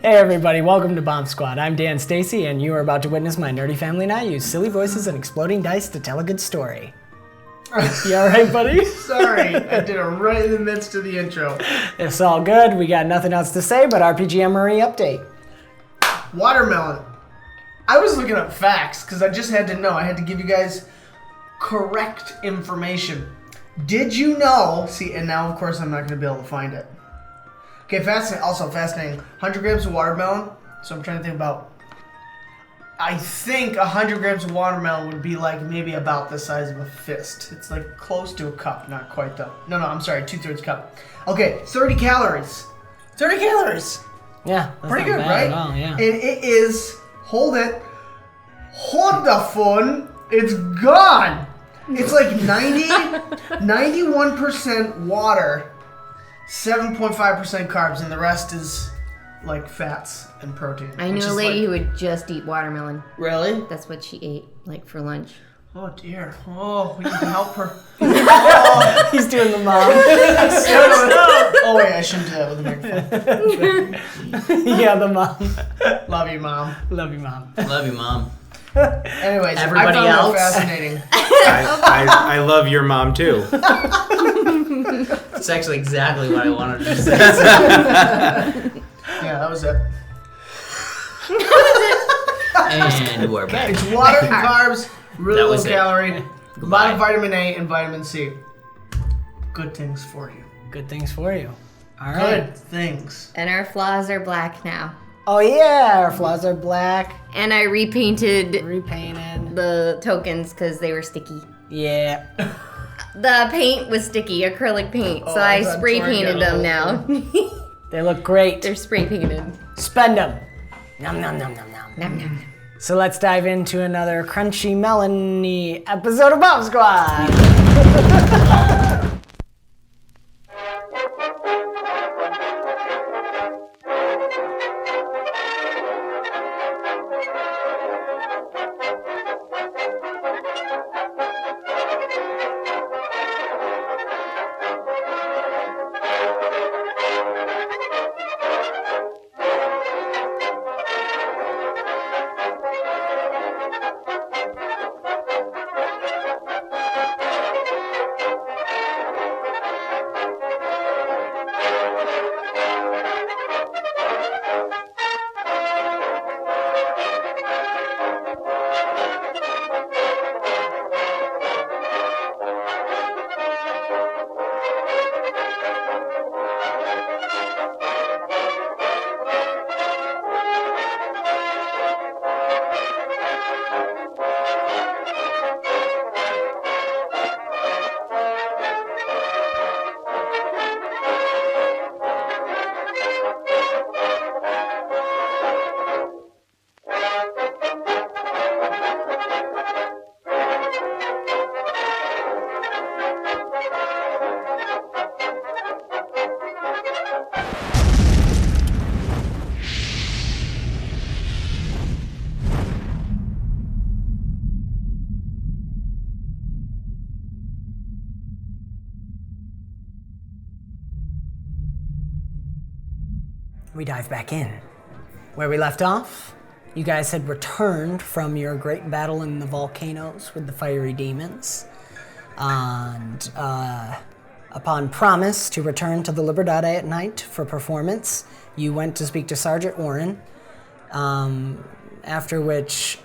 Hey everybody, welcome to BombSquad. I'm Dan Stacy, and you are about to witness my nerdy family and I use silly voices and exploding dice to tell a good story. You alright, buddy? Sorry, I did it right in the midst of the intro. It's all good. We got nothing else to say but RPG Marie update. Watermelon. I was looking up facts because I just had to know. I had to give you guys correct information. Did you know? See, and now of course I'm not going to be able to find it. Okay, fascinating. 100 grams of watermelon. So I'm trying to think about. I think 100 grams of watermelon would be like maybe about the size of a fist. It's like close to a cup, not quite though. No, I'm sorry, 2/3 cup. Okay, 30 calories. 30 calories. Yeah, that's pretty not good, bad right? at all, yeah. And it is. Hold the phone. It's gone. It's like 91% water. 7.5% carbs, and the rest is like fats and protein. I knew a lady who would just eat watermelon. Really? That's what she ate, like for lunch. Oh dear. Oh, we need to help her. He's doing the mom. Oh wait, I shouldn't do that with the microphone. Yeah, the mom. Love you, Mom. Love you, Mom. Love you, Mom. Anyways, Everybody I found else? that fascinating. I love your mom too. It's actually exactly what I wanted to say. Yeah, that was it. And we're back. It's water and carbs, really That low was it. calorie, a lot Goodbye. of vitamin A and vitamin C. Good things for you. Good things for you. All right. Good things. And our flaws are black now. Oh yeah, our flaws are black, And I repainted repainted. the tokens because they were sticky. Yeah. The paint was sticky, acrylic paint, so Oh, I that's spray where I painted get them a now. They look great. They're spray painted. Spend them. Nom nom nom nom nom. Nom, nom. So let's dive into another crunchy melony episode of BombSquad. We dive back in. Where we left off, you guys had returned from your great battle in the volcanoes with the fiery demons. And upon promise to return to the Liberdade at night for performance, you went to speak to Sergeant Warren, after which,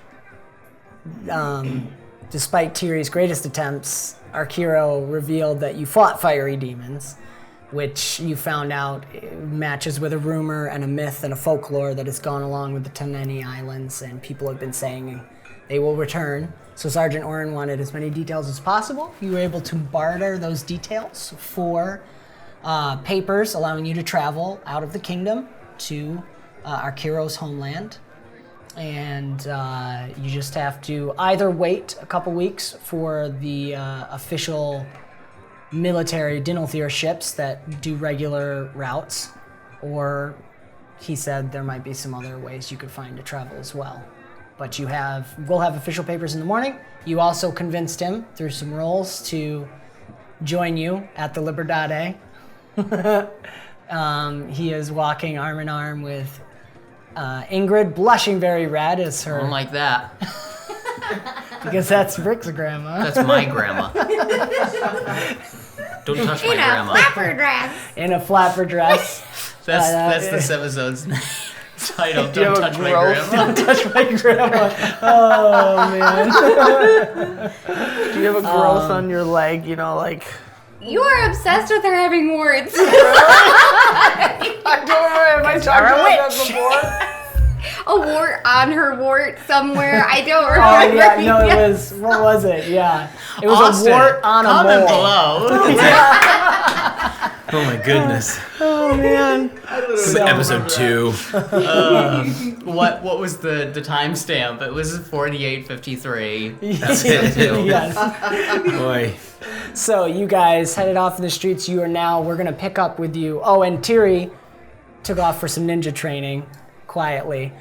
despite Tiri's greatest attempts, Arkiro revealed that you fought fiery demons, which you found out matches with a rumor and a myth and a folklore that has gone along with the Teneni Islands, and people have been saying they will return. So Sergeant Oren wanted as many details as possible. You were able to barter those details for papers allowing you to travel out of the kingdom to Arkiro's homeland. And you just have to either wait a couple weeks for the official military Dinalthir ships that do regular routes, or he said there might be some other ways you could find to travel as well. But we'll have official papers in the morning. You also convinced him through some rolls to join you at the Liberdade. He is walking arm in arm with Ingrid, blushing very red, is I her don't like that. because that's Rick's grandma. That's my grandma. Don't touch my In a grandma. flapper dress. In a flapper dress. That's this episode's title. Do you Don't have a touch my growth? grandma. Touch my grandma. Oh man. Do you have a growth on your leg? You know, like. You are obsessed with her having warts. I don't remember. Have I talked about that before? A wart on her wart somewhere. I don't Oh remember. yeah, no, it was. What was it? Yeah, it was Austin, a wart on a comment mole. below. Oh my goodness. Oh man. Episode 2. What was the timestamp? It was 48:53. That's it too. Yes. Boy. So you guys headed off in the streets. We're gonna pick up with you. Oh, and D.R.E.A.M took off for some ninja training quietly.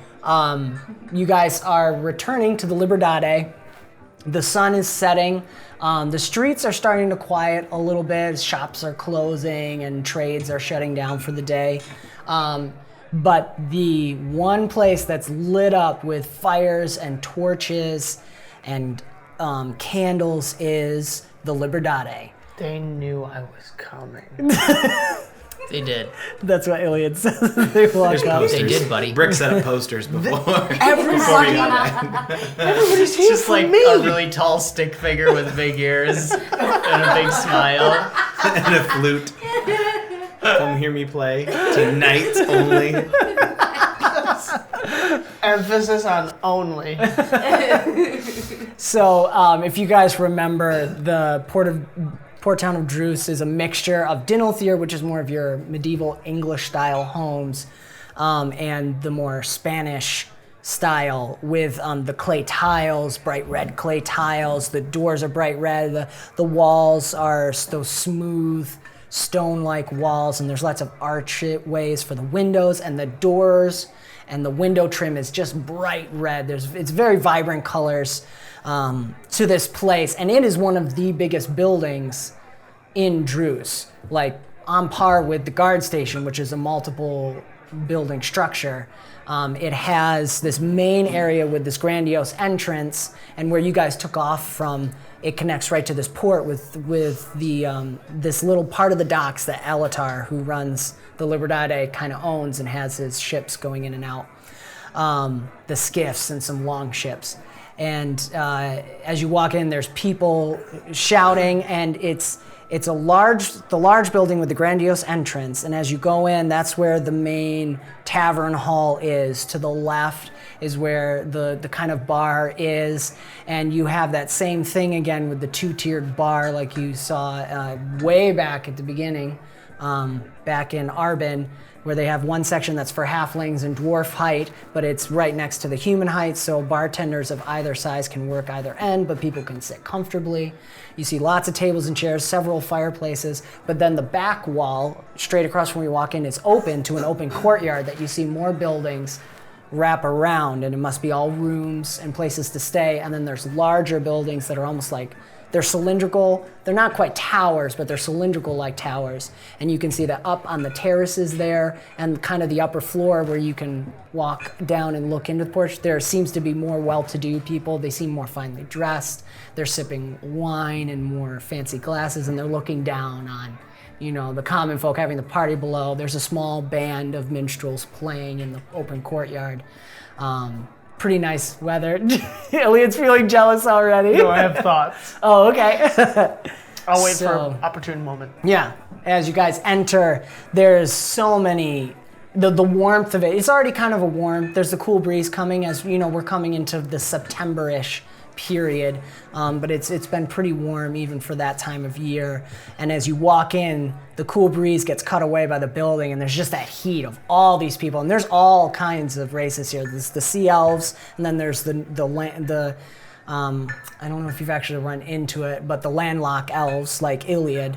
You guys are returning to the Libertad. The sun is setting. The streets are starting to quiet a little bit. Shops are closing and trades are shutting down for the day. But the one place that's lit up with fires and torches and candles is the Libertad. They knew I was coming. They did. That's what Ilyad says. They walk There's up. posters. They did, buddy. Brick set up posters before. Everybody, everybody's here Just for like me. a really tall stick figure with big ears and a big smile. And a flute. Come hear me play. Tonight only. Emphasis on only. So, if you guys remember, the port town of D.R.E.A.M is a mixture of Dinalthier, which is more of your medieval English-style homes, and the more Spanish style with the clay tiles, bright red clay tiles. The doors are bright red. The walls are those smooth stone-like walls, and there's lots of archways for the windows, and the doors and the window trim is just bright red. It's very vibrant colors to this place, and it is one of the biggest buildings in D.R.E.A.M, like on par with the guard station, which is a multiple building structure. It has this main area with this grandiose entrance, and where you guys took off from, it connects right to this port with the this little part of the docks that Alatar, who runs the Libertad, kind of owns and has his ships going in and out, the skiffs and some long ships. And as you walk in, there's people shouting, and it's the large building with the grandiose entrance. And as you go in, that's where the main tavern hall is. To the left is where the kind of bar is, and you have that same thing again with the two-tiered bar like you saw way back at the beginning, back in Arbin, where they have one section that's for halflings and dwarf height, but it's right next to the human height, so bartenders of either size can work either end, but people can sit comfortably. You see lots of tables and chairs, several fireplaces, but then the back wall, straight across from where you walk in, is open to an open courtyard that you see more buildings wrap around, and it must be all rooms and places to stay. And then there's larger buildings that are almost like, they're cylindrical. They're not quite towers, but they're cylindrical like towers. And you can see that up on the terraces there, and kind of the upper floor where you can walk down and look into the porch, there seems to be more well-to-do people. They seem more finely dressed. They're sipping wine in more fancy glasses, and they're looking down on, you know, the common folk having the party below. There's a small band of minstrels playing in the open courtyard. Pretty nice weather. Ilyad's feeling jealous already. No, I have thoughts. Oh, okay. I'll wait for So- an opportune moment. Yeah, as you guys enter, there's so many, the warmth of it. It's already kind of a warm. There's the cool breeze coming, as you know, we're coming into the September-ish period, but it's been pretty warm even for that time of year. And as you walk in, the cool breeze gets cut away by the building, and there's just that heat of all these people. And there's all kinds of races here. There's the sea elves, and then there's the I don't know if you've actually run into it, but the landlocked elves like Ilyad.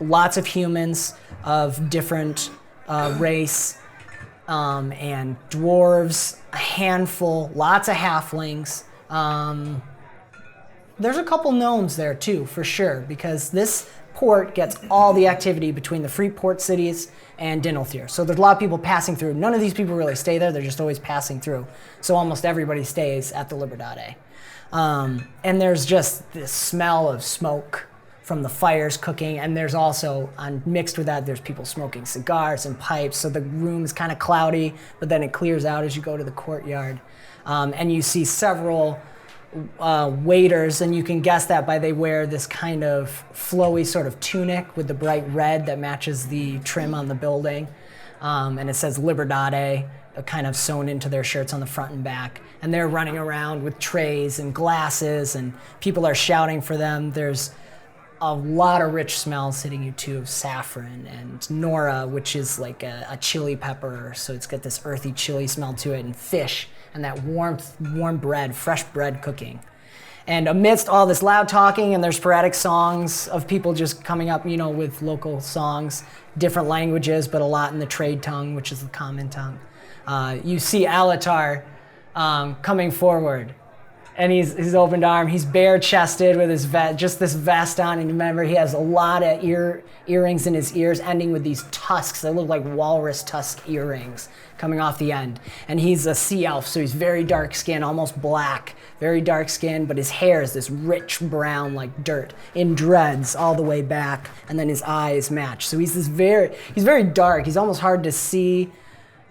Lots of humans of different race, and dwarves, a handful, lots of halflings. There's a couple gnomes there too, for sure, because this port gets all the activity between the free port cities and Dinalthir. So there's a lot of people passing through. None of these people really stay there. They're just always passing through. So almost everybody stays at the Liberdade. And there's just this smell of smoke from the fires cooking, and there's also, mixed with that, there's people smoking cigars and pipes, so the room is kind of cloudy, but then it clears out as you go to the courtyard. And you see several waiters, and you can guess that by they wear this kind of flowy sort of tunic with the bright red that matches the trim on the building. And it says Liberdade, kind of sewn into their shirts on the front and back. And they're running around with trays and glasses, and people are shouting for them. There's a lot of rich smells hitting you too of saffron and nora, which is like a chili pepper, so it's got this earthy chili smell to it, and fish, and that warm bread, fresh bread cooking. And amidst all this loud talking, and there's sporadic songs of people just coming up, with local songs, different languages, but a lot in the trade tongue, which is the common tongue. You see Alatar coming forward. And he's opened arm. He's bare-chested with his just this vest on. And remember, he has a lot of earrings in his ears, ending with these tusks that look like walrus tusk earrings coming off the end. And he's a sea elf, so he's very dark skin, almost black, very dark skin. But his hair is this rich brown, like dirt, in dreads all the way back. And then his eyes match. So he's very dark. He's almost hard to see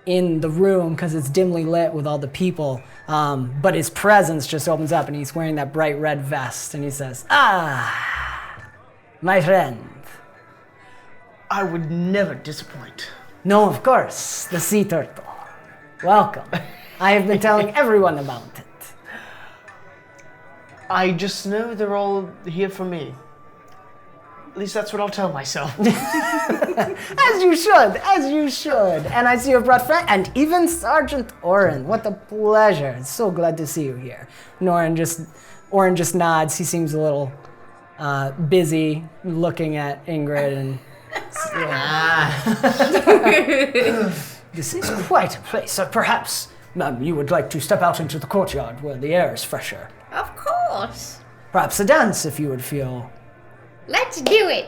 in the room because it's dimly lit with all the people, but his presence just opens up, and he's wearing that bright red vest, and he says, my friend. I would never disappoint. No, of course, the sea turtle. Welcome. I have been telling everyone about it. I just know they're all here for me. At least that's what I'll tell myself. As you should. And I see you've brought friend, and even Sergeant Oren. What a pleasure. So glad to see you here. And Oren just nods. He seems a little busy looking at Ingrid, and this is quite a place. So perhaps, ma'am, you would like to step out into the courtyard where the air is fresher. Of course. Perhaps a dance if you would feel. Let's do it.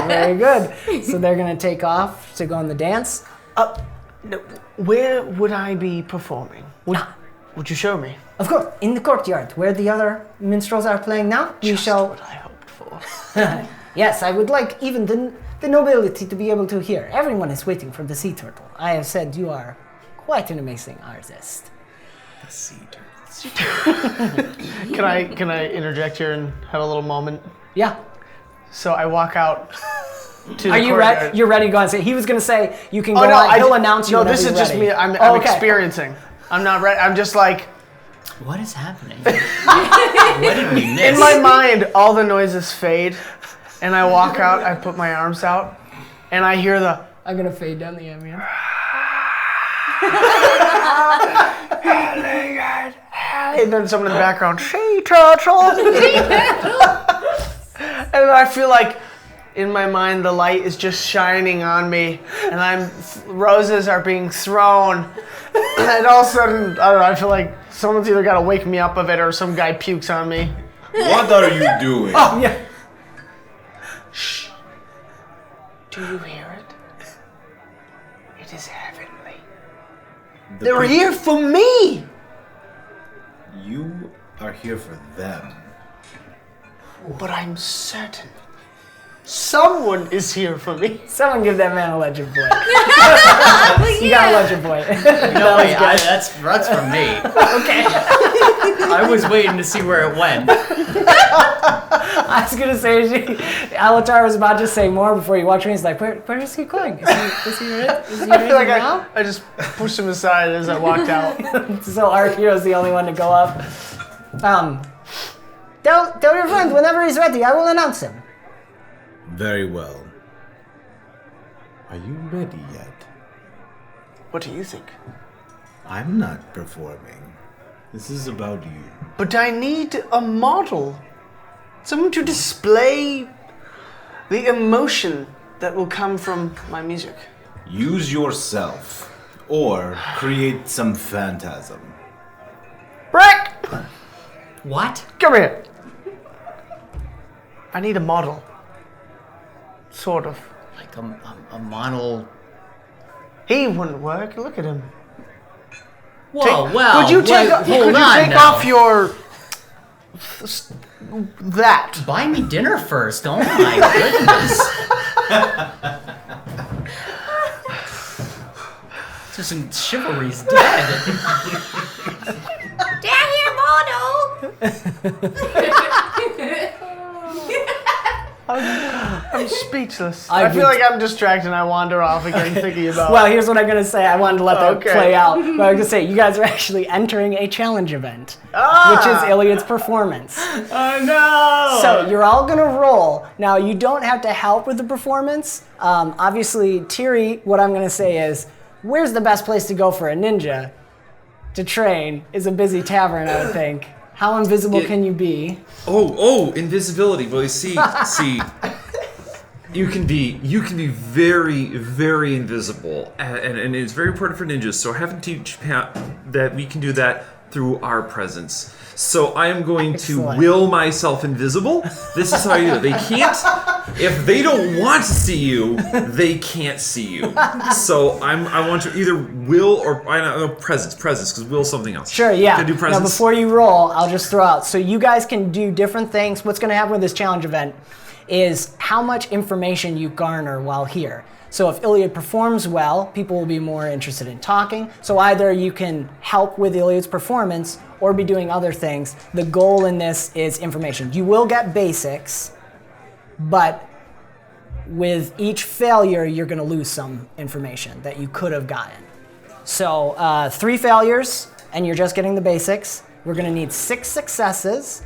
Very good. So they're going to take off to go on the dance. No, where would I be performing? Would you show me? Of course, in the courtyard, where the other minstrels are playing now. Just what I hoped for. Yes, I would like even the nobility to be able to hear. Everyone is waiting for the sea turtle. I have said you are quite an amazing artist. The sea turtle. Can I interject here and have a little moment? Yeah. So I walk out to Are the you courtyard. ready? You're ready to go and say. He was going to say you can go Oh, no, on. He'll announce you. No, whenever this is you're just ready. me. I'm Okay. experiencing. I'm not ready. I'm just like, What is happening? What did we miss? in my mind, all the noises fade, and I walk out, I put my arms out, and I hear the, I'm going to fade down the ambience. and then someone in the background, sea turtle. And then I feel like, in my mind, the light is just shining on me, and roses are being thrown, and all of a sudden, I don't know, I feel like someone's either got to wake me up of it or some guy pukes on me. What are you doing? Oh, yeah. Shh. Do you hear it? It is heavenly. The They were peop- here for me! You are here for them. But I'm certain someone is here for me. Someone give that man a legend point. You got a legend point. No, wait, that's from me. Okay. I was waiting to see where it went. I was gonna say, Alatar was about to say more before you watched me. He's like, where is he going? Is he ready? Is he I ready feel like now? I just pushed him aside as I walked out. So our hero's the only one to go up. Tell your friend whenever he's ready. I will announce him. Very well. Are you ready yet? What do you think? I'm not performing. This is about you. But I need a model. Someone to display the emotion that will come from my music. Use yourself. Or create some phantasm. Brick! What? Come here. I need a model. Sort of. Like a model. He wouldn't work. Look at him. Whoa, well, Could you take off your that? Buy me dinner first. Oh my goodness. Just chivalry's dead. Down here, Mono! I'm speechless. I feel like I'm distracted and I wander off again thinking about... Well, here's what I'm going to say. I wanted to let that Okay. play out. But I'm going to say, you guys are actually entering a challenge event, which is Ilyad's performance. Oh no! So you're all going to roll. Now, you don't have to help with the performance. Obviously, T.R.E.A., what I'm going to say is, where's the best place to go for a ninja to train is a busy tavern, I would think. How invisible can you be? Oh, invisibility. Well, you see, you can be very, very invisible, and it's very important for ninjas. So I have to teach that we can do that through our presence. So I am going to will myself invisible. This is how you do it. They can't, if they don't want to see you, they can't see you. So I want to either will or I don't know presence, because will's something else. Sure, yeah. Can I do presence? Now, before you roll, I'll just throw out. So you guys can do different things. What's going to happen with this challenge event is how much information you garner while here. So if Ilyad performs well, people will be more interested in talking. So either you can help with Ilyad's performance or be doing other things. The goal in this is information. You will get basics, but with each failure, you're going to lose some information that you could have gotten. So 3 failures, and you're just getting the basics. We're going to need 6 successes.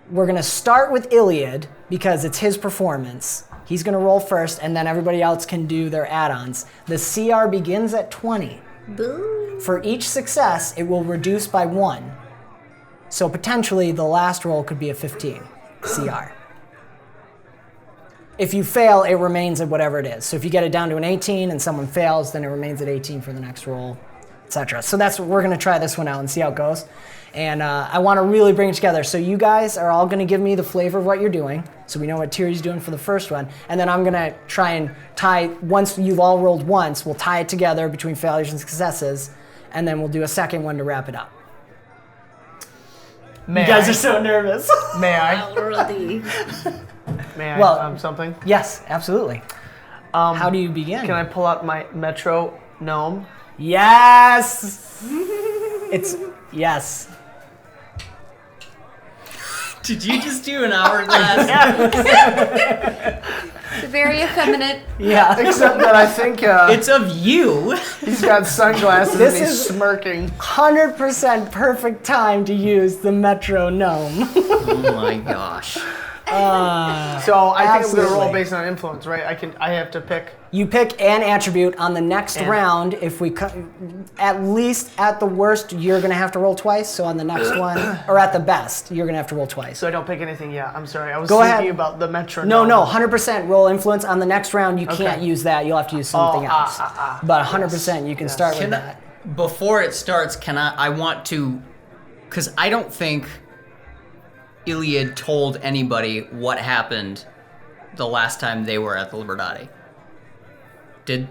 We're going to start with Ilyad because it's his performance. He's going to roll first, and then everybody else can do their add-ons. The CR begins at 20. Boo. For each success, it will reduce by 1. So potentially, the last roll could be a 15 CR. If you fail, it remains at whatever it is. So if you get it down to an 18 and someone fails, then it remains at 18 for the next roll, etc. So that's what we're going to try this one out and see how it goes. And I want to really bring it together. So you guys are all going to give me the flavor of what you're doing. So we know what T.R.E.A.'s doing for the first one. And then I'm going to try and tie, once you've all rolled once, we'll tie it together between failures and successes. And then we'll do a second one to wrap it up. May You guys I? are so nervous. May I? Already. May I? Well- Something? Yes, absolutely. How do you begin? Can I pull out my Metro Gnome? Yes! It's, yes. Did you just do an hourglass? It's very effeminate. Yeah. Except that I think It's of you. he's got sunglasses This and he's is- smirking. 100% perfect time to use the Metro Gnome. Oh my gosh. So I think I'm gonna Absolutely. roll based on influence, right? I have to pick. You pick an attribute on the next round. If we at least at the worst, you're gonna have to roll twice. So on the next one, or at the best, you're gonna have to roll twice. So I don't pick anything yet. I'm sorry. I was Go thinking ahead. about the Metro No, Gnome. 100% roll influence. On the next round, you can't Okay. use that. You'll have to use something else. But 100%, you can start with Can I, that. before it starts, I want to, because I don't think Ilyad told anybody what happened the last time they were at the Libertati. Did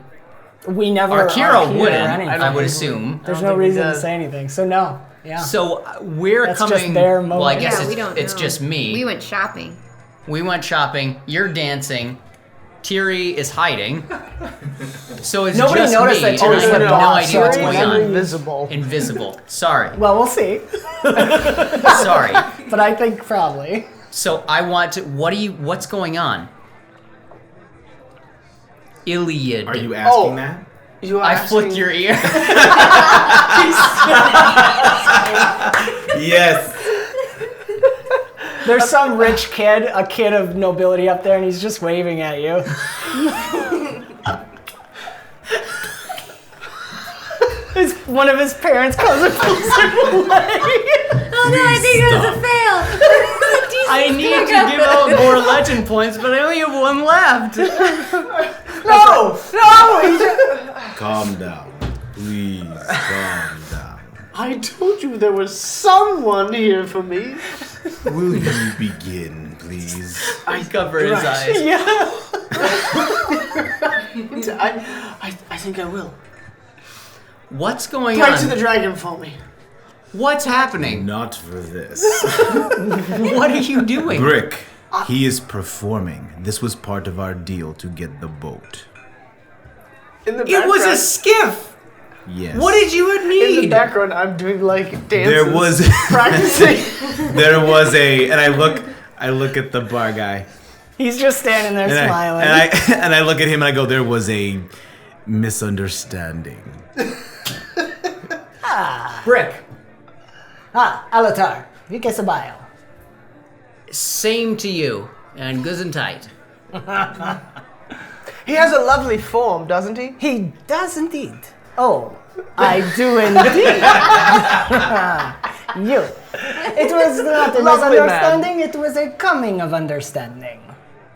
We never. Akira Akira or wouldn't, anything. I would assume. There's I no don't think he reason to does. say anything. So no. Yeah. So we're That's just coming. their Well, I moment. guess Yeah, we don't it's know. just me. We went shopping. We went shopping. You're dancing. T.R.E.A. is hiding. So it's Nobody just noticed me, that and I T.R.E.A. have the no boss. idea what's T.R.E.A. going on. Invisible. Invisible. Sorry. Well, we'll see. Sorry. But I think probably. So I want to. What's going on? Ilyad. Are you asking Oh. that? You I asking- flicked your ear. Yes. There's some rich kid, a kid of nobility up there, and he's just waving at you. One of his parents comes and pulls him away. Oh no, I think it was a fail. I need to give out more legend points, but I only have 1 left. No! Calm down. Please calm down. I told you there was someone here for me. Will you begin, please? I cover his eyes. Yeah. I think I will. What's going Pray on? to the dragon for me. What's happening? Not for this. What are you doing? Brick, he is performing. This was part of our deal to get the boat. In the It was a background- skiff. Yes. What did you In need? the background, I'm doing like dances. There was practicing. there was a, and I look at the bar guy, He's just standing there and smiling. and I look at him and I go, there was a misunderstanding. Brick. Alatar, Vike Sabayo. Same to you. And good and tight. He has a lovely form, doesn't he? He does indeed. Oh, I do indeed. You. It was not a Lovely man. misunderstanding, it was a coming of understanding.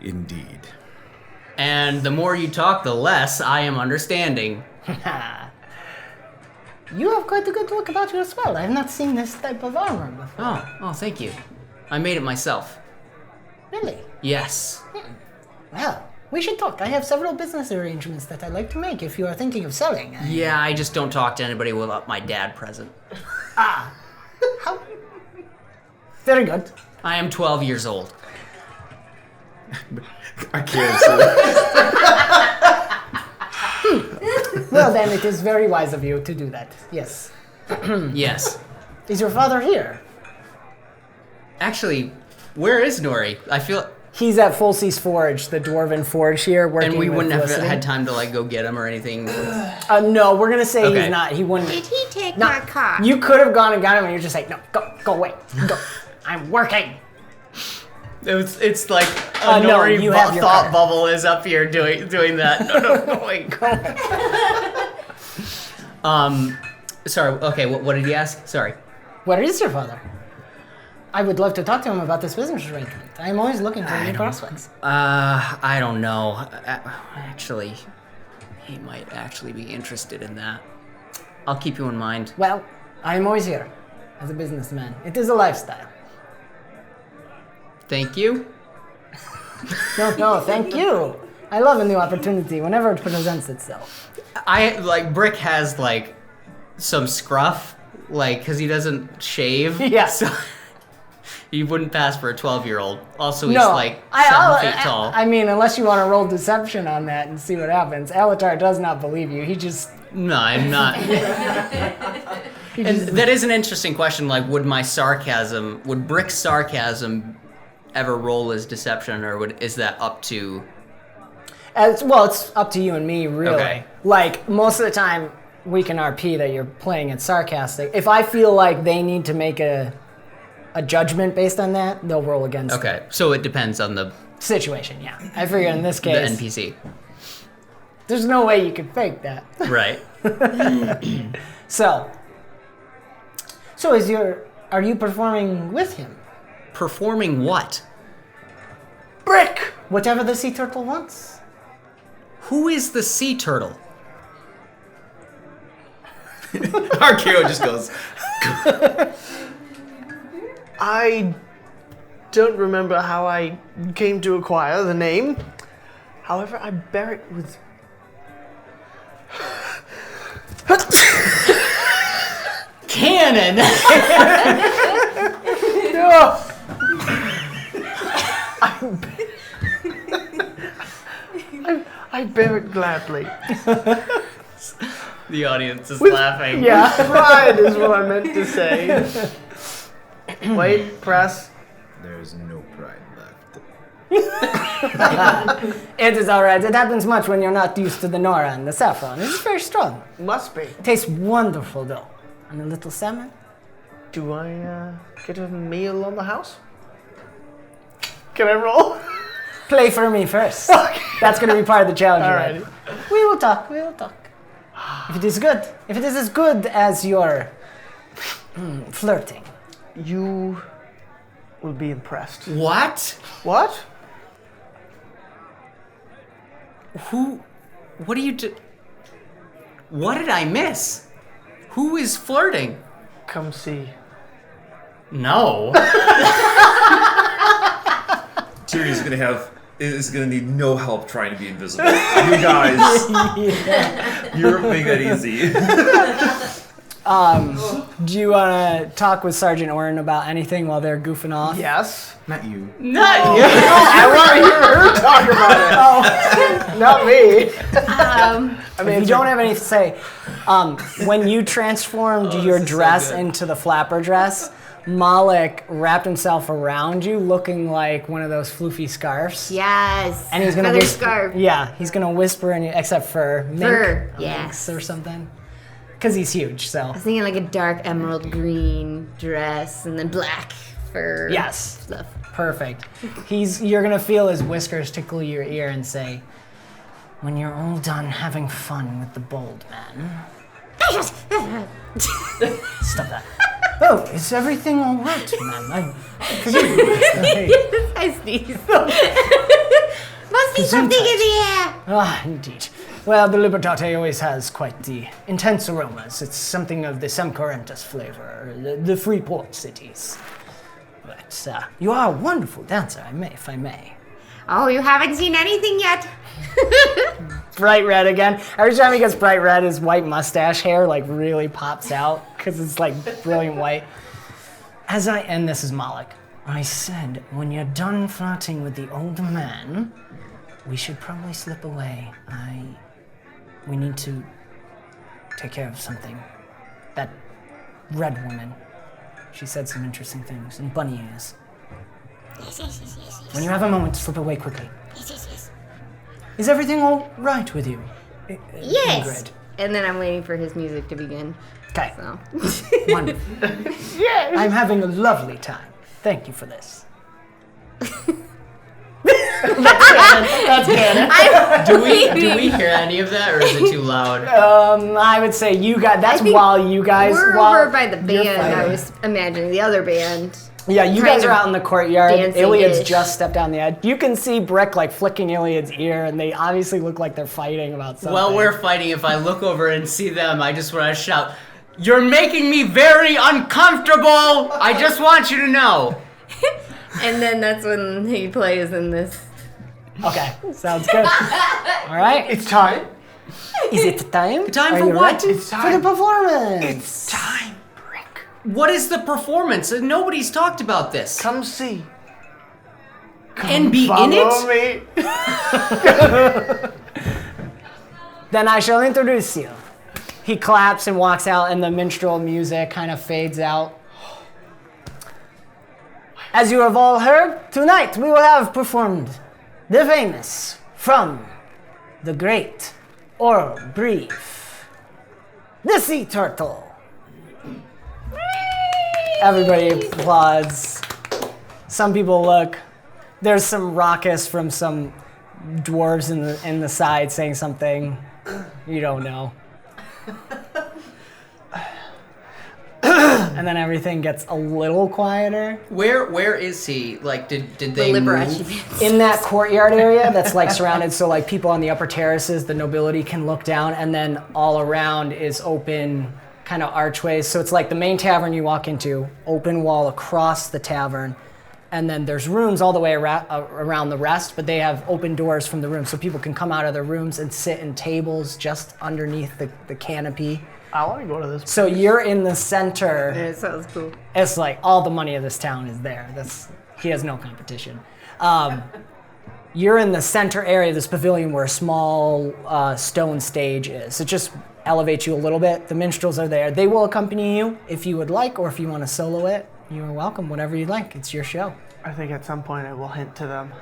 Indeed. And the more you talk, the less I am understanding. You have quite a good look about you as well. I have not seen this type of armor before. Oh, thank you. I made it myself. Really? Yes. Well, we should talk. I have several business arrangements that I'd like to make if you are thinking of selling. Yeah, I just don't talk to anybody without my dad present. How? Very good. I am 12 years old. I can't say. Well, then it is very wise of you to do that. Yes. Yes. Is your father here? Actually, where is Nori? I feel... He's at Full Sea's Forge, the dwarven forge here, working And we with wouldn't have Felicity. had time to, like, go get him or anything. No, we're gonna say Okay. he's not. He wouldn't. Did he take No, my car? you could have gone and got him, and you're just like, no, go away, go. I'm working. It's like a no, Nori you have your thought car. bubble is up here doing that. No, wait. Sorry, okay, what did he ask? Sorry. Where is your father? I would love to talk to him about this business arrangement. I'm always looking for new prospects. I don't know. Actually, he might actually be interested in that. I'll keep you in mind. Well, I'm always here as a businessman. It is a lifestyle. Thank you. No, thank you. I love a new opportunity whenever it presents itself. Brick has, like, some scruff, like, because he doesn't shave. Yeah. So he wouldn't pass for a 12-year-old. Also, he's, No, like, I'll- 7 feet tall. I mean, unless you want to roll deception on that and see what happens. Alatar does not believe you. He just... No, I'm not. And that is an interesting question. Like, would Brick's sarcasm ever roll as deception, or is that up to... It's up to you and me, really. Okay. Like, most of the time, we can RP that you're playing it sarcastic. If I feel like they need to make a judgment based on that, they'll roll against Okay, the so it depends on the situation, yeah. I figure in this case, NPC. there's no way you could fake that. Right. So are you performing with him? Performing what? Brick! Whatever the sea turtle wants. Who is the sea turtle? Our hero just goes. I don't remember how I came to acquire the name. However, I bear it with... Cannon! I bear it gladly. The audience is laughing. Yeah. Pride is what I meant to say. Wait, press. There's no pride left. It is alright. It happens much when you're not used to the Nora and the saffron. It's very strong. Must be. It tastes wonderful, though. And a little salmon. Do I get a meal on the house? Can I roll? Play for me first. That's going to be part of the challenge. Alrighty. Right? We will talk. If it is good. If it is as good as your flirting. You will be impressed. What? What? What do you do? What did I miss? Who is flirting? Come see. No. Tyrion's gonna have is going to need no help trying to be invisible. You guys, you're making it easy. Do you want to talk with Sergeant Orin about anything while they're goofing off? Yes. Not you. Not you. I want to hear her talk about it. Not me. I mean, if you don't have anything to say, when you transformed your this is so dress good. into the flapper dress, Malik wrapped himself around you looking like one of those floofy scarves. Yes. And he's gonna Feather whisper. scarf. Yeah, he's gonna whisper in you, except for Mink, Fur, a yes. minx or something, because he's huge. So I was thinking like a dark emerald green dress and then black fur. yes, Stuff. perfect. You're gonna feel his whiskers tickle your ear and say, "When you're all done having fun with the bold man." Stop that. Oh, is everything all right, man? Forgive me. Hey. I sneeze. Must be something in the air. Ah, indeed. Well, the Libertate always has quite the intense aromas. It's something of the Semcorentus flavor, the free port cities. But you are a wonderful dancer, if I may. Oh, you haven't seen anything yet? Bright red again. Every time he gets bright red, his white mustache hair like really pops out because it's like brilliant white. And this is Malik. I said, when you're done flirting with the old man, we should probably slip away. We need to take care of something. That red woman. She said some interesting things, and bunny ears. Yes. When you have a moment, slip away quickly. Yes. Is everything all right with you? Yes. Ingrid? And then I'm waiting for his music to begin. Okay, So. wonderful. Yes. I'm having a lovely time. Thank you for this. That's canon. Do we hear any of that, or is it too loud? I would say you guys. That's I think while you guys. We're while over by the you're band. I fighting. was imagining the other band. Yeah, you kind guys are of out in the courtyard. dancing-ish. Ilyad's just stepped down the edge. You can see Brick like flicking Ilyad's ear, and they obviously look like they're fighting about something. While we're fighting, if I look over and see them, I just want to shout, "You're making me very uncomfortable! I just want you to know." And then that's when he plays in this. Okay, sounds good. All right, It's time. is it time? Time Are for you what? ready? It's For time. the performance. It's time, Brick. What is the performance? Nobody's talked about this. Come see. And be in Follow it? me. Then I shall introduce you. He claps and walks out, and the minstrel music kind of fades out. As you have all heard, tonight we will have performed the famous, from the great oral brief, the sea turtle. Everybody applauds. Some people look. There's some raucous from some dwarves in the side saying something you don't know. And then everything gets a little quieter. Where is he? Like, did they The move? Liberace. In that courtyard area that's like surrounded, so like people on the upper terraces, the nobility can look down, and then all around is open kind of archways. So it's like the main tavern you walk into, open wall across the tavern, and then there's rooms all the way around the rest, but they have open doors from the room so people can come out of their rooms and sit in tables just underneath the canopy. I want to go to this. So you're in the center. It sounds cool. It's like all the money of this town is there. He has no competition. You're in the center area of this pavilion where a small stone stage is. It just elevates you a little bit. The minstrels are there. They will accompany you if you would like, or if you want to solo it. You are welcome, whatever you'd like. It's your show. I think at some point I will hint to them.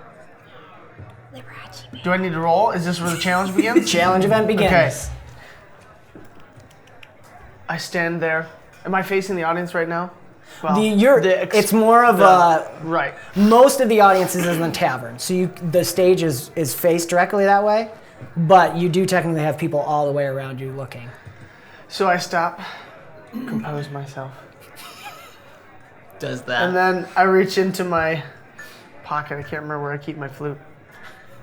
Liberace. Do I need to roll? Is this where the challenge begins? Challenge event begins. Okay. I stand there. Am I facing the audience right now? Well, It's more of a. Right. Most of the audience is in the tavern, so the stage is faced directly that way, but you do technically have people all the way around you looking. So I stop, compose myself, Does that? and then I reach into my pocket. I can't remember where I keep my flute.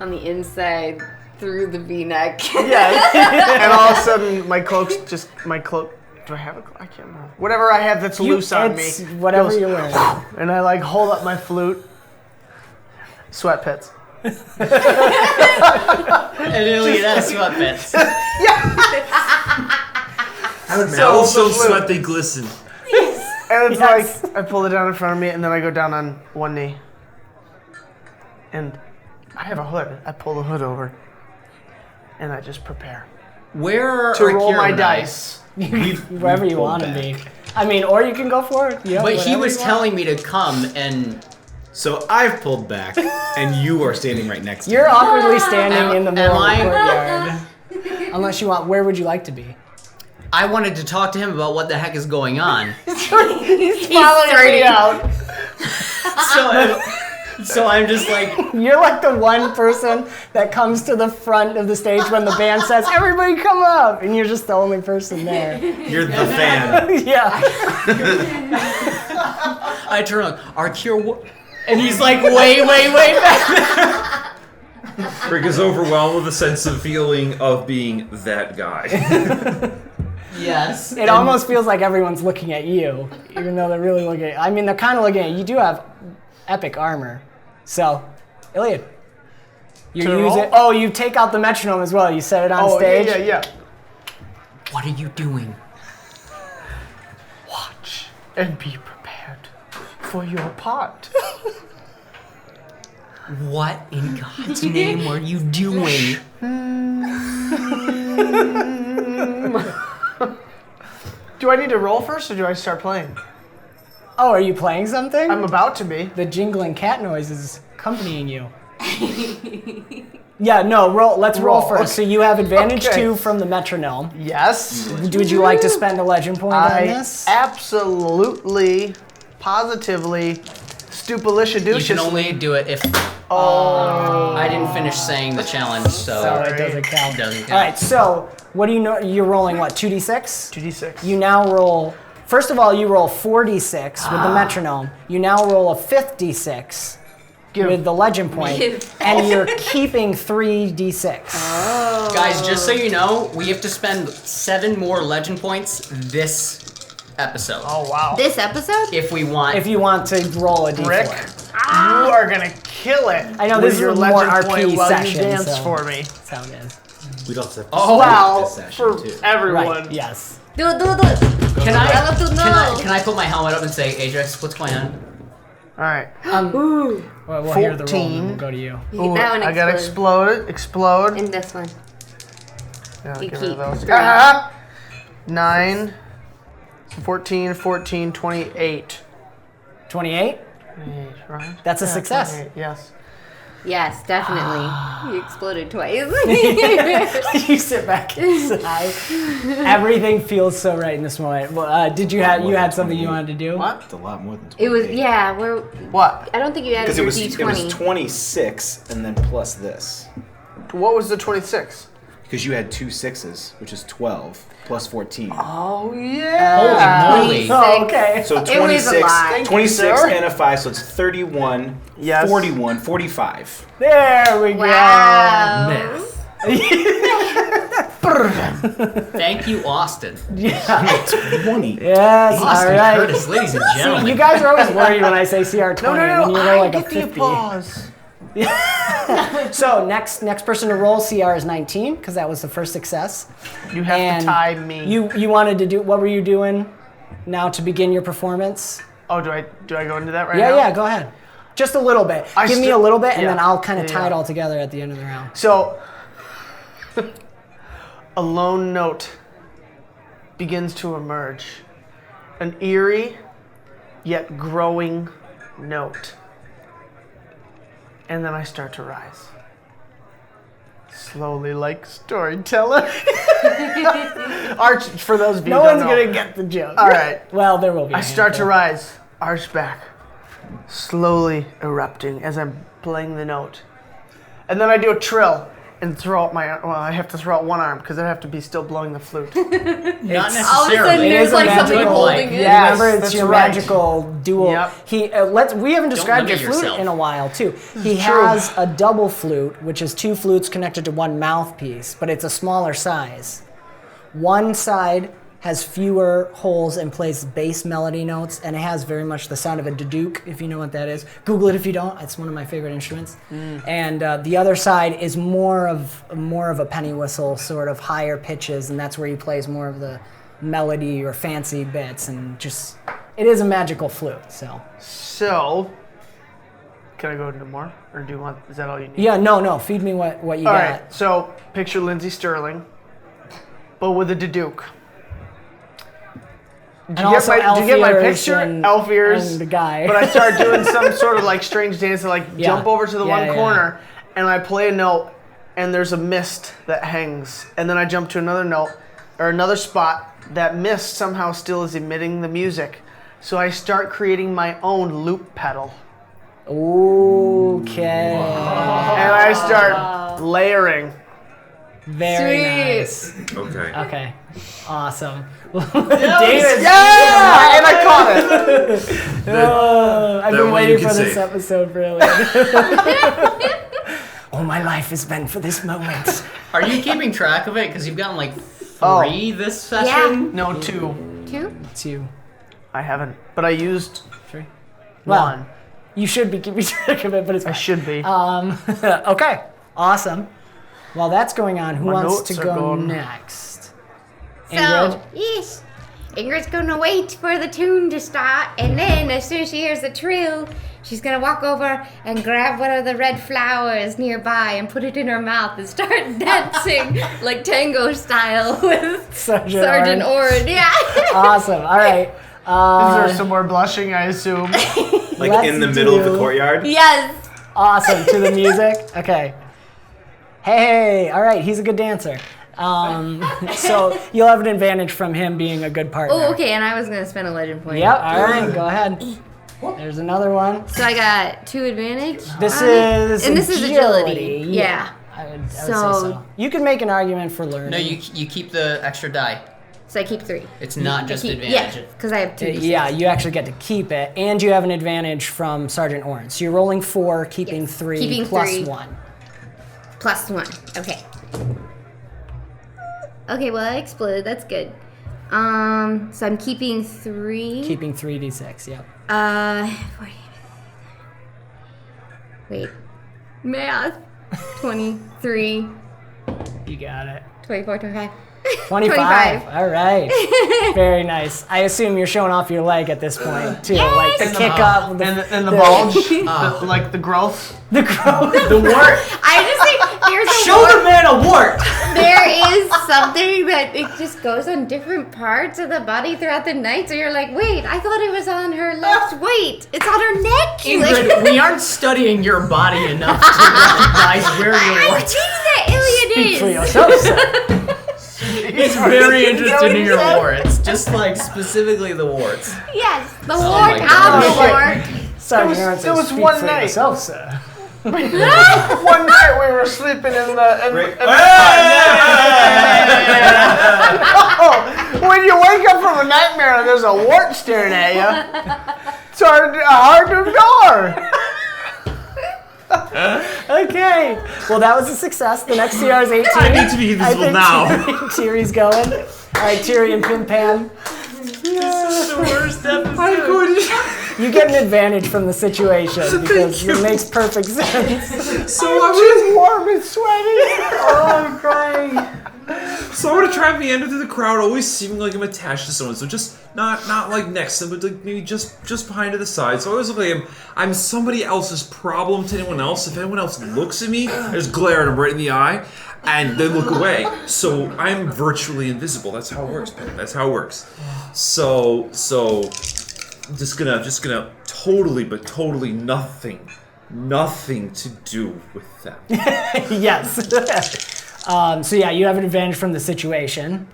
On the inside, through the V-neck. Yeah. And all of a sudden, my cloak. Do I have a cloak? I can't remember. Whatever I have that's loose on me. It's whatever goes, you're wearing. And I like hold up my flute. Sweat pits. And Ilyad has sweatpants. Metals don't sweat, they glisten. And it's like, I pull it down in front of me, and then I go down on one knee. And I have a hood. I pull the hood over. And I just prepare. Where to are roll my Kira and I? dice. Wherever you want to be. I mean, or you can go for it. But he was telling me to come and... So I've pulled back, and you are standing right next to me. You're awkwardly standing in the middle of the Am courtyard. Unless you want, where would you like to be? I wanted to talk to him about what the heck is going on. He's following me out. So I'm just like... You're like the one person that comes to the front of the stage when the band says, everybody come up! And you're just the only person there. You're the fan. Yeah. I turn on, our cure... And he's like, way back there. Rick is overwhelmed with a sense of feeling of being that guy. Yes. It almost feels like everyone's looking at you, even though they're really looking at... I mean, they're kind of looking at you. You do have epic armor. So, Ilyad. You use it. Oh, you take out the metronome as well. You set it on stage. Yeah. What are you doing? Watch and be prepared for your part. What in God's name are you doing? Do I need to roll first, or do I start playing? Oh, are you playing something? I'm about to be. The jingling cat noise is accompanying you. Yeah, no, roll. Let's roll first. Okay. So you have advantage Okay. 2 from the metronome. Yes. Would you like to spend a legend point on I this? absolutely, positively, stupalicious. You can only do it if... I didn't finish saying the challenge, so... So it doesn't count. Doesn't count. All right, so what do you know? You're rolling what, 2d6? 2d6. You now roll... First of all, you roll 4d6 with the metronome. You now roll a 5th d6 with the legend point, and you're keeping 3d6. Guys, just so you know, we have to spend 7 more legend points this episode. Oh, wow. This episode? If we want... If you want to roll a d4. Rick, you are going to kill it. I know, with this is your a more legend RP point while session, you dance so- for me. That's how it is. We'd also have to Well, this session, for too. everyone. Right, yes. Do it. Can I love to know. Can I put my helmet up and say, Ajax, what's going on? All right. Well, we'll hear the roll, 14. and we'll go to you. Ooh, That one I got explode. And this one. Yeah, You get rid of keep those. three. 9, 14, 28. 28? 28, right? That's a success. 28, yes. Yes, definitely. You exploded twice. You sit back and sigh. Everything feels so right in this moment. Well, did you had something you wanted to do? What? It's a lot more than 28. It was, yeah, we're... What? I don't think you added Because your it was D20. 26 and then plus this. What was the 26? Because you had 2 6s, which is 12, plus 14. Oh, yeah. Holy moly. Oh, okay. So It was a 26, lot. 26 sir. and a 5, so it's 31, Yes. 41, 45. There we go. Wow. Myth. Thank you, Austin. Yeah. 20. Yes, all Austin right. Curtis, ladies and gentlemen. You guys are always worried when I say CR20, No, and you roll I like a get the 50. applause. So next person to roll CR is 19, because that was the first success. You have And to tie me. You wanted to do, what were you doing now to begin your performance? Oh, do I go into that right Yeah, now? yeah, go ahead. Just a little bit. Give me a little bit, and then I'll kind of tie it all together at the end of the round. So, a lone note begins to emerge. An eerie, yet growing note. And then I start to rise. Slowly, like storyteller. Arch, for those of you No who don't one's know. going to get the joke. All right. Well, there will be. I start to rise, arch back, slowly erupting as I'm playing the note. And then I do a trill and throw out I have to throw out one arm because I have to be still blowing the flute. Not All of a necessarily. sudden, It there's is a like something magical, holding it. Yeah. Remember, it's that's your right. magical dual. Yep. We haven't described your limit flute yourself. in a while, too. He True. has a double flute, which is 2 flutes connected to one mouthpiece, but it's a smaller size. One side has fewer holes and plays bass melody notes, and it has very much the sound of a duduk, if you know what that is. Google it if you don't. It's one of my favorite instruments. And the other side is more of a penny whistle, sort of higher pitches, and that's where he plays more of the melody or fancy bits, and just it is a magical flute. So, can I go into more, or do you want? Is that all you need? Yeah, no. Feed me what you got. All right. So picture Lindsey Sterling, but with a duduk. Did you get my picture? Elf ears. And the guy. But I start doing some sort of like strange dance and like jump over to the one corner and I play a note and there's a mist that hangs. And then I jump to another note or another spot. That mist somehow still is emitting the music. So I start creating my own loop pedal. Okay. And I start layering. Very Sweet. nice. Okay. Awesome. David, yeah! And I caught it. I've been waiting for this episode, really. Oh, my life has been for this moment. Are you keeping track of it? Because you've gotten like 3 this session. No, 2. 2? It's you. I haven't, but I used 3. 1. You should be keeping track of it, but it's I fine. should be. Okay. Awesome. While that's going on, who My wants notes to are go going. next? So, Ingrid? yes. Ingrid's gonna wait for the tune to start, and then as soon as she hears the trill, she's gonna walk over and grab one of the red flowers nearby and put it in her mouth and start dancing like tango style with Sergeant Orange. Yeah. Awesome. All right. Is there some more blushing, I assume? Like in the middle of the courtyard? Yes. Awesome. To the music? Okay. Hey, all right. He's a good dancer. So you'll have an advantage from him being a good partner. Oh, okay, and I was gonna spend a legend point. Yep. All right. Go ahead. There's another one. So I got 2 advantage. This on it. is and this is agility. Yeah. I would say So- so. You can make an argument for learning. No, you keep the extra die. So I keep 3. It's not just Yeah, advantage. because I have 2. Yeah, you actually get to keep it, and you have an advantage from Sergeant Orange. So you're rolling 4, keeping 3, Keeping plus 3. 1. Plus 1. Okay. Okay, well I exploded. That's good. So I'm keeping 3. Keeping 3d6, yep. 40. Wait. Math. 23. You got it. 24, 25. 25. All right. Very nice. I assume you're showing off your leg at this point, too. Yes! Like the kick up. And the bulge, like the growth. The growth. The wart. I just think there's a Show the man a wart. there is something that it just goes on different parts of the body throughout the night. So you're like, wait, I thought it was on her legs. Wait, it's on her neck. Ingrid, we aren't studying your body enough to recognize where I your think warts. that Ilyad Speak for is. yourself, sir. He's very interested in your warts, just like specifically the warts. Yes, the my wart God. on the wart. Sergeant Orange there says, was speak one for night. yourself, sir. One night we were sleeping in the. When you wake up from a nightmare, there's a wart staring at you. It's hard to ignore. Okay. Well, that was a success. The next CR is 18. I need to be invisible now. Tiri's going. All right, Tiri and Pim Pam. The worst episode. You get an advantage from the situation because it makes perfect sense. So I'm Warm and sweaty. Oh, I'm crying. So I want to try and meander through the crowd, always seeming like I'm attached to someone. So just not like next to them, but like maybe just behind to the side. So I always look like I'm somebody else's problem to anyone else. If anyone else looks at me, I just glare at them right in the eye, and they look away. So I'm virtually invisible. That's how it works, man. That's how it works. So just gonna totally nothing to do with that. Yes. So yeah, you have an advantage from the situation.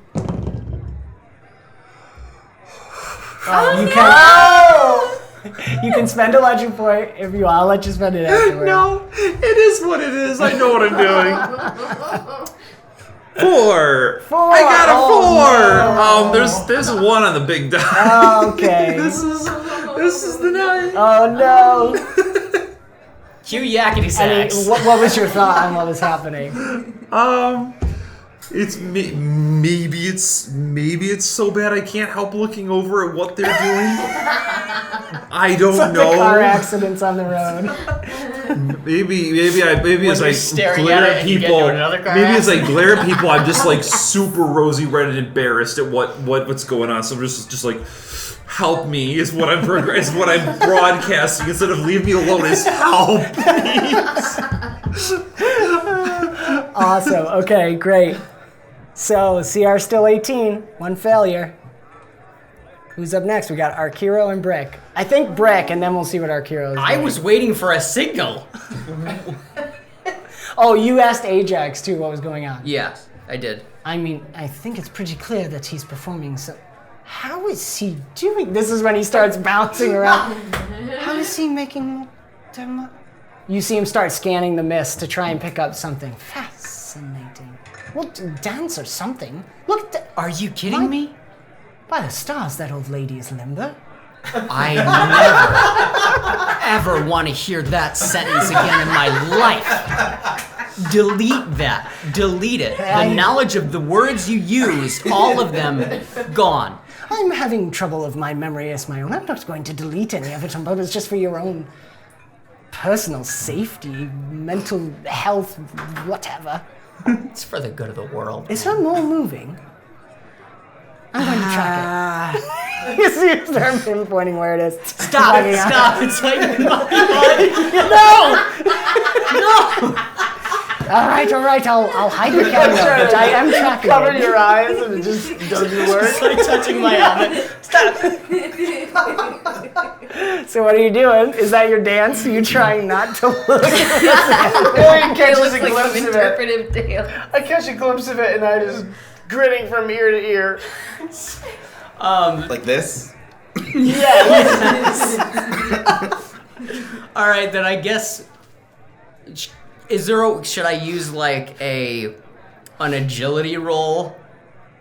You can spend a legend point if you want. I'll let you spend it afterward. No, it is what it is. I know what I'm doing. 4. I got a 4. There's a 1 on the big die. Okay. This is the night. Oh no. Cue yakety I mean, sax. what was your thought on what was happening? maybe it's so bad I can't help looking over at what they're doing. I don't know. The car accidents on the road. Maybe as I staring glare at it at and you get people, into another car maybe as I glare at people, I'm just like super rosy red and embarrassed at what's going on. So I'm just like, help me is what I'm broadcasting instead of leave me alone is help, please. Awesome. Okay, great. So CR still 18, one failure. Who's up next? We got Arkiro and Brick. I think Brick, and then we'll see what Arkiro is I doing. was waiting for a signal. Oh, you asked Ajax too what was going on. Yeah, I did. I mean, I think it's pretty clear that he's performing so... How is he doing? This is when he starts bouncing around. How is he making... You see him start scanning the mist to try and pick up something. Fascinating. Well, dance or something. Look, Are you kidding me? by the stars, that old lady is limber. I never, ever want to hear that sentence again in my life. Delete that. Delete it. The knowledge of the words you used, all of them, gone. I'm having trouble of my memory as my own. I'm not going to delete any of it on purpose just for your own personal safety, mental health, whatever. It's for the good of the world. Is her mole moving? I'm going to track it. You see him start pinpointing where it is. Stop! Walking out. Stop! It's like All right, I'll hide the camera, but I am tracking Cover it. your eyes and it just doesn't work. It's like touching my helmet. So what are you doing? Is that your dance? Are you trying not to look? Ilya catches a like glimpse some of it. interpretive tale. I catch a glimpse of it and I just grinning from ear to ear. Like this? All right, then I guess. Should I use like an agility roll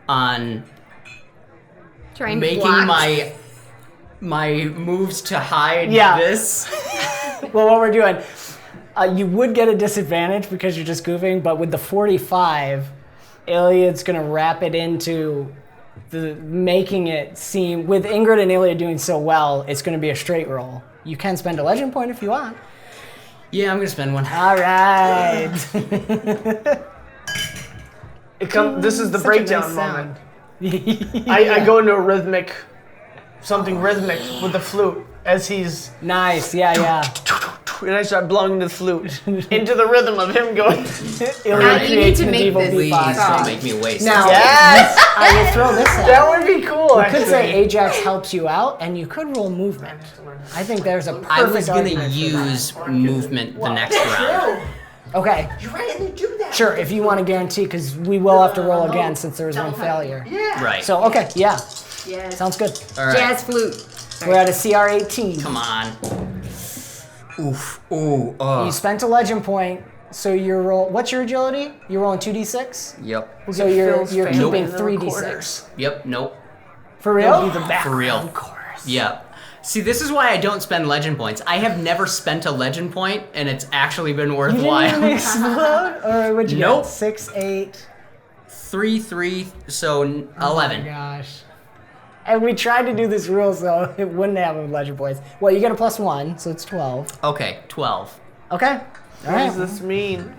on Trying to making block. my moves to hide Yeah. this? Well, what we're doing, you would get a disadvantage because you're just goofing, but with the 45, Ilyad's going to wrap it into making it seem, with Ingrid and Ilyad doing so well, it's going to be a straight roll. You can spend a legend point if you want. Yeah, I'm gonna spend one. All right. This is the Such a breakdown nice moment. sound. I go into a something rhythmic with the flute as he's, Nice, yeah. and I start blowing the flute into the rhythm of him going. Ilyad you need creates to make medieval this Please beatbox. don't make me waste. Now, Yes! I will throw this out. That would be cool, You could say actually. Ajax helps you out, and you could roll movement. I think there's a perfect I was gonna argument for use movement the next round. that. Okay. You're right, and do that. Sure, if you want to guarantee, because we will have to roll again since there was one failure. Yeah. Right. So, okay, yeah, Yes. sounds good. All right. Jazz flute. We're at a CR 18. Come on. Oof. Ooh. You spent a legend point, so you're roll. What's your agility? You're rolling 2d6. Yep. So you're Phil's keeping family in the 3d6. recorders. Yep. Nope. For real? For real. Of course. Yeah. See, this is why I don't spend legend points. I have never spent a legend point, and it's actually been You didn't even worthwhile. explode? Or what'd you Nope. get? 6, 8. 3, 3, so 11. Oh my gosh. And we tried to do this rule so it wouldn't have legend points. Well, you get a +1, so it's 12. Okay, 12. Okay. All What right. does this mean?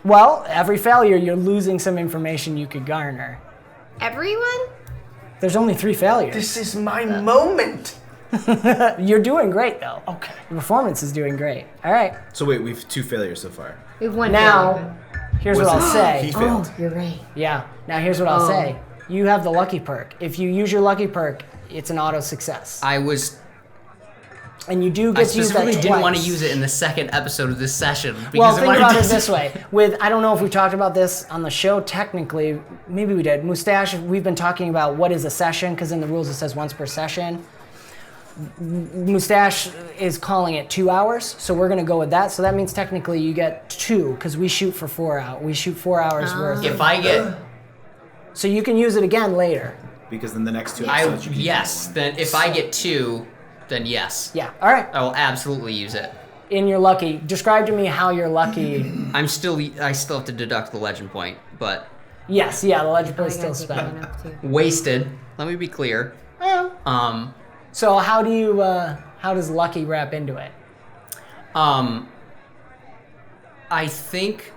Well, every failure, you're losing some information you could garner. Everyone? There's only 3 failures. This is my moment. You're doing great, though. Okay. Your performance is doing great. All right. So wait, we've 2 failures so far. We have one Now, here's what I'll He say. failed. You're right. Yeah. Now, here's what I'll say. You have the lucky perk. If you use your lucky perk, it's an auto success. I And you do get to use that specifically didn't want to twice. use it in the second episode of this session. Because Well, of think what about it does. this way. I don't know if we talked about this on the show technically. Maybe we did. Mustache, we've been talking about what is a session, because in the rules it says once per session. Mustache is calling it 2 hours, so we're going to go with that. So that means technically you get 2, because we shoot for 4 hours. We shoot 4 hours worth. If I get, So you can use it again later. Because then the next 2 episodes you can use yes, one. then if I get 2, then yes. Yeah. All right. I will absolutely use it. In your lucky, describe to me how you're lucky. I still have to deduct the legend point, but Yes, yeah, the ledger I play gotta still take that spent. one up, too. Wasted. Let me be clear. So how does Lucky wrap into it? I think.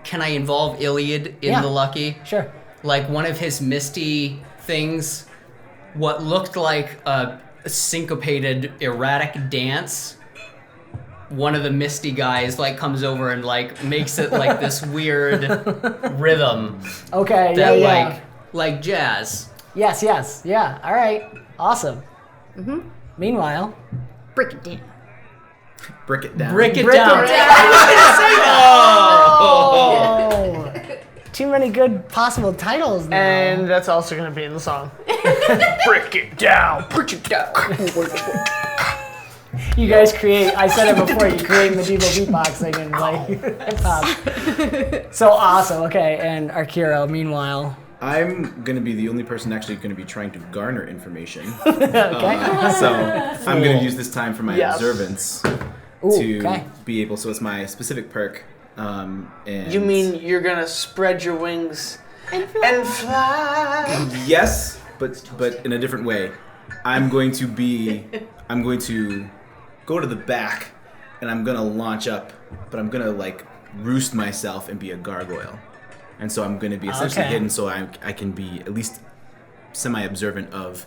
Can I involve Ilyad in Yeah. the lucky? Sure. Like one of his misty things, what looked like a syncopated, erratic dance. One of the misty guys like comes over and like makes it like this weird rhythm Okay, that yeah. like jazz. Yes, yeah. All right, awesome. Meanwhile, Break it down. Break it down. Break it Break it down. oh, too many good possible titles now. And that's also going to be in the song. Break it down. Break it down. You guys create, I said it before, you create medieval beatboxing and like hip hop. So awesome, okay, and Arkiro, meanwhile. I'm going to be the only person actually going to be trying to garner information. Okay. So I'm going to use this time for my Yes. observance Ooh, to okay. be able, so it's my specific perk. And You mean you're going to spread your wings and fly? Yes, but in a different way. I'm going to go to the back and I'm going to launch up, but I'm going to like roost myself and be a gargoyle. And so I'm going to be essentially Okay. hidden so I can be at least semi-observant of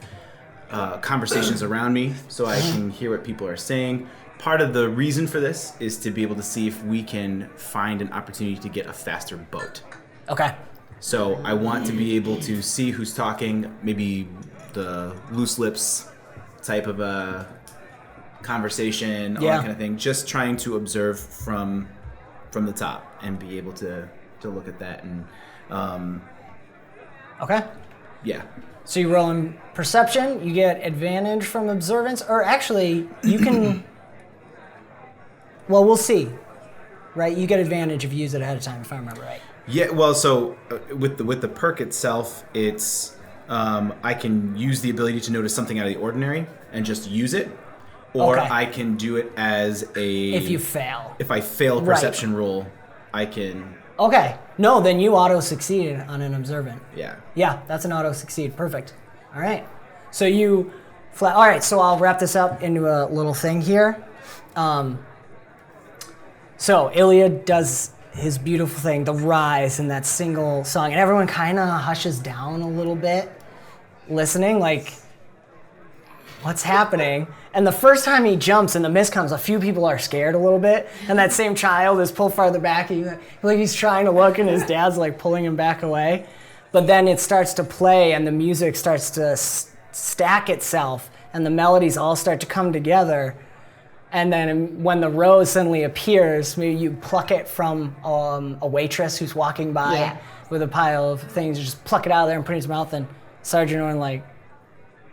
conversations around me so I can hear what people are saying. Part of the reason for this is to be able to see if we can find an opportunity to get a faster boat. Okay. So I want to be able to see who's talking, maybe the loose lips type of a conversation, all Yeah. that kind of thing. Just trying to observe from the top and be able to look at that and Okay. yeah. So you roll in perception, you get advantage from observance, or actually, you can. Well, we'll see. Right? You get advantage if you use it ahead of time, if I remember right. Yeah, well, so with the perk itself, it's I can use the ability to notice something out of the ordinary and just use it, or Okay. I can do it as a If you fail. if I fail a Right. perception roll, I can Okay. No, then you auto succeed on an observant. yeah. Yeah, that's an auto succeed. Perfect. All right. So you all right, so I'll wrap this up into a little thing here. So Ilyad does his beautiful thing, the rise in that single song, and everyone kind of hushes down a little bit, listening, like, what's happening? And the first time he jumps and the mist comes, a few people are scared a little bit, and that same child is pulled farther back. He's trying to look, and his dad's like pulling him back away. But then it starts to play, and the music starts to stack itself, and the melodies all start to come together. And then when the rose suddenly appears, maybe you pluck it from a waitress who's walking by Yeah. with a pile of things. You just pluck it out of there and put it in his mouth, and Sergeant Orn like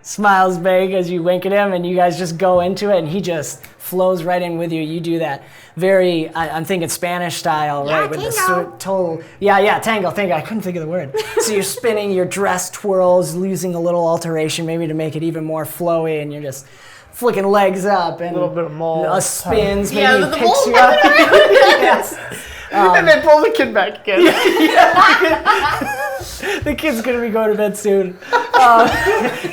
smiles big as you wink at him, and you guys just go into it, and he just flows right in with you. You do that very, I'm thinking Spanish style, Yeah, right? With the tango. total, tango, thank you. I couldn't think of the word. So you're spinning, your dress twirls, using a little alteration maybe to make it even more flowy, and you're just flicking legs up, and A little bit of mold. spins, maybe Yeah, he the picks mold you up. Yes. And then pull the kid back again. The kid's gonna be going to bed soon.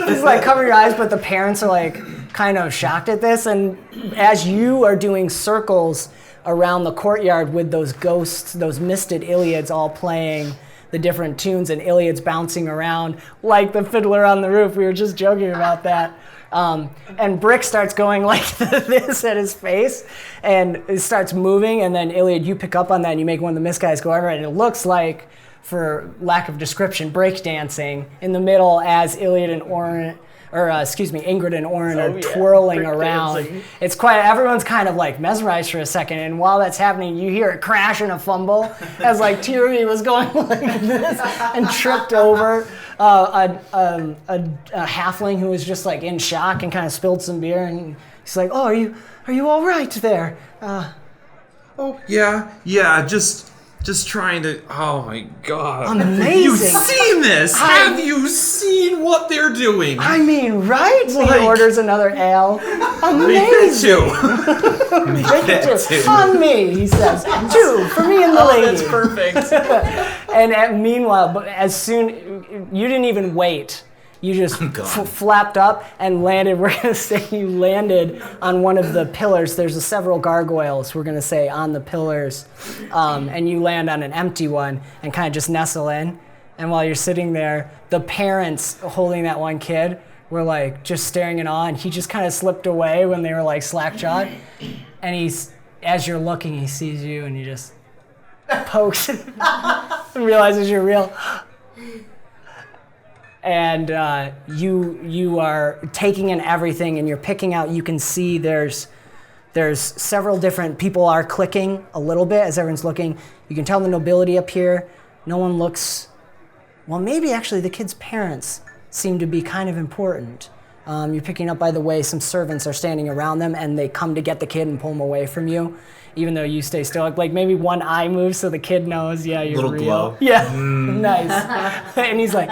He's like, cover your eyes, but the parents are like kind of shocked at this. And as you are doing circles around the courtyard with those ghosts, those misted Ilyads all playing the different tunes, and Ilyad's bouncing around like the fiddler on the roof. We were just joking about that. And Brick starts going like this at his face, and it starts moving, and then Ilyad, you pick up on that, and you make one of the mist guys go over it, and it looks like, for lack of description, breakdancing in the middle as Ilyad and Ingrid and Orin are twirling around. breakdancing. It's quite, everyone's kind of like mesmerized for a second, and while that's happening, you hear it crash and a fumble as like Tyri was going like this and tripped over a halfling who was just like in shock and kind of spilled some beer, and he's like, "Oh, are you all right there?" Oh yeah, just just trying to. Oh my god! Amazing. You've seen this? Have you seen what they're doing? I mean, right? Like- He orders another ale. Make Amazing. it 2. Make it 2. On me, he says. 2 for me and the lady. That's perfect. And meanwhile, but as soon you didn't even wait. You just flapped up and landed. We're gonna say you landed on one of the pillars. There's several gargoyles. We're gonna say on the pillars, and you land on an empty one and kind of just nestle in. And while you're sitting there, the parents holding that one kid were like just staring in awe. And he just kind of slipped away when they were like slack-jawed. And he's, as you're looking, he sees you and he just pokes and realizes you're real. And you are taking in everything, and you're picking out. You can see there's several different people are clicking a little bit as everyone's looking. You can tell the nobility up here. No one looks. Well, maybe actually the kid's parents seem to be kind of important. You're picking up, by the way, some servants are standing around them, and they come to get the kid and pull him away from you, even though you stay still. Like maybe one eye moves so the kid knows, yeah, you're Little real. glow. Yeah, nice. And he's like.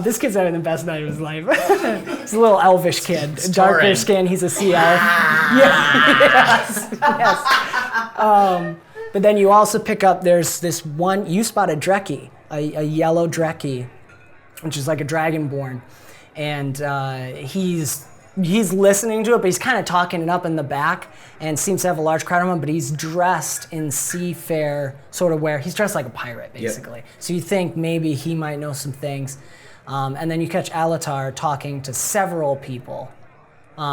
This kid's having the best night of his life. He's a little elvish kid, darker skin. He's a sea elf. Yes. But then you also pick up. There's this one. You spot a Dreki, a yellow Dreki, which is like a dragonborn, and he's listening to it, but he's kind of talking it up in the back, and seems to have a large crowd around him. But he's dressed in seafair sort of wear. He's dressed like a pirate, basically. Yep. So you think maybe he might know some things, and then you catch Alatar talking to several people,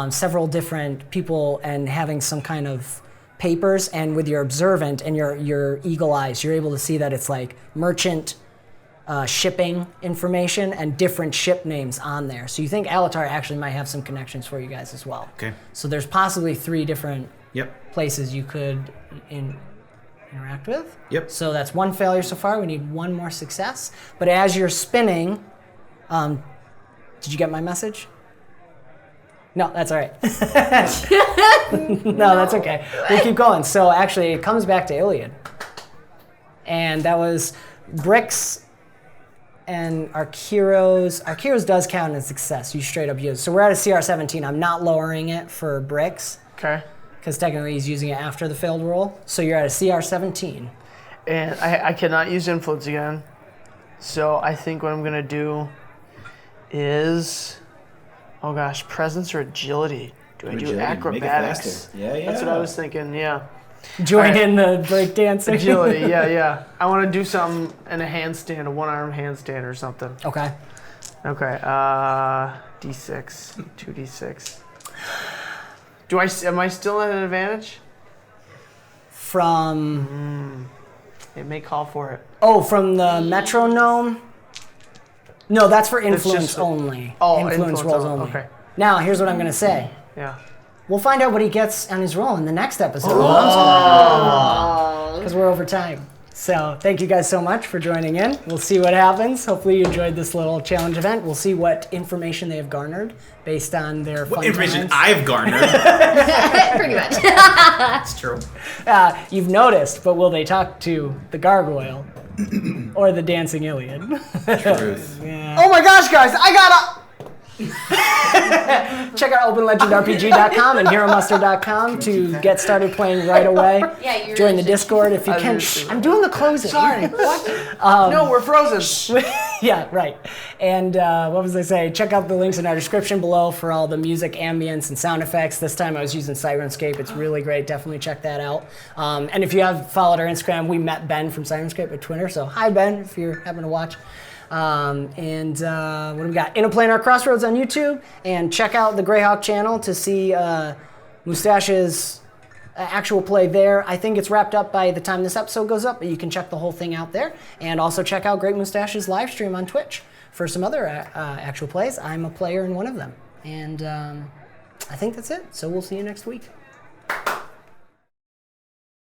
several different people, and having some kind of papers. And with your observant and your eagle eyes, you're able to see that it's like merchant. Shipping information and different ship names on there. So you think Alatar actually might have some connections for you guys as well. Okay. So there's possibly 3 different places you could interact with. Yep. So that's 1 failure so far. We need 1 more success. But as you're spinning, did you get my message? No, that's all right. No, that's okay. We'll keep going. So actually, it comes back to Ilyad. And that was Bricks and Arkiros does count as success. You straight up use. So we're at a CR 17. I'm not lowering it for Bricks. Okay. Because technically he's using it after the failed roll. So you're at a CR 17. And I cannot use influence again. So I think what I'm going to do is, oh gosh, presence or agility? Do I do acrobatics? Yeah. That's what I was thinking, yeah. Join in the breakdancing. Agility, yeah. I want to do something in a handstand, a 1-arm handstand or something. Okay. Okay, D6, 2D6. Am I still at an advantage? From... It may call for it. Oh, from the metronome? No, that's for influence only. Oh, influence rolls only. Okay. Now, here's what I'm going to say. Yeah. We'll find out what he gets on his roll in the next episode. Because we're over time. So thank you guys so much for joining in. We'll see what happens. Hopefully you enjoyed this little challenge event. We'll see what information they have garnered based on their fun information times. I've garnered. Pretty much. That's true. You've noticed, but will they talk to the gargoyle or the dancing Ilyad? Truth. Yeah. Oh my gosh, guys, I got Check out openlegendrpg.com and heromuster.com to get started playing right away. Yeah, you're Join the really Discord if you can. I'm doing the closing. Sorry, what? No, we're frozen. Yeah, right. And what was I saying? Check out the links in our description below for all the music, ambience, and sound effects. This time I was using Sirenscape. It's really great. Definitely check that out. And if you have followed our Instagram, we met Ben from Sirenscape at Twitter. So hi, Ben, if you're having to watch. What do we got? Inn of Planar Crossroads on YouTube, and check out the Greyhawk channel to see Mustache's actual play there. I think it's wrapped up by the time this episode goes up, but you can check the whole thing out there. And also check out Great Mustache's live stream on Twitch for some other actual plays. I'm a player in one of them. And I think that's it. So we'll see you next week.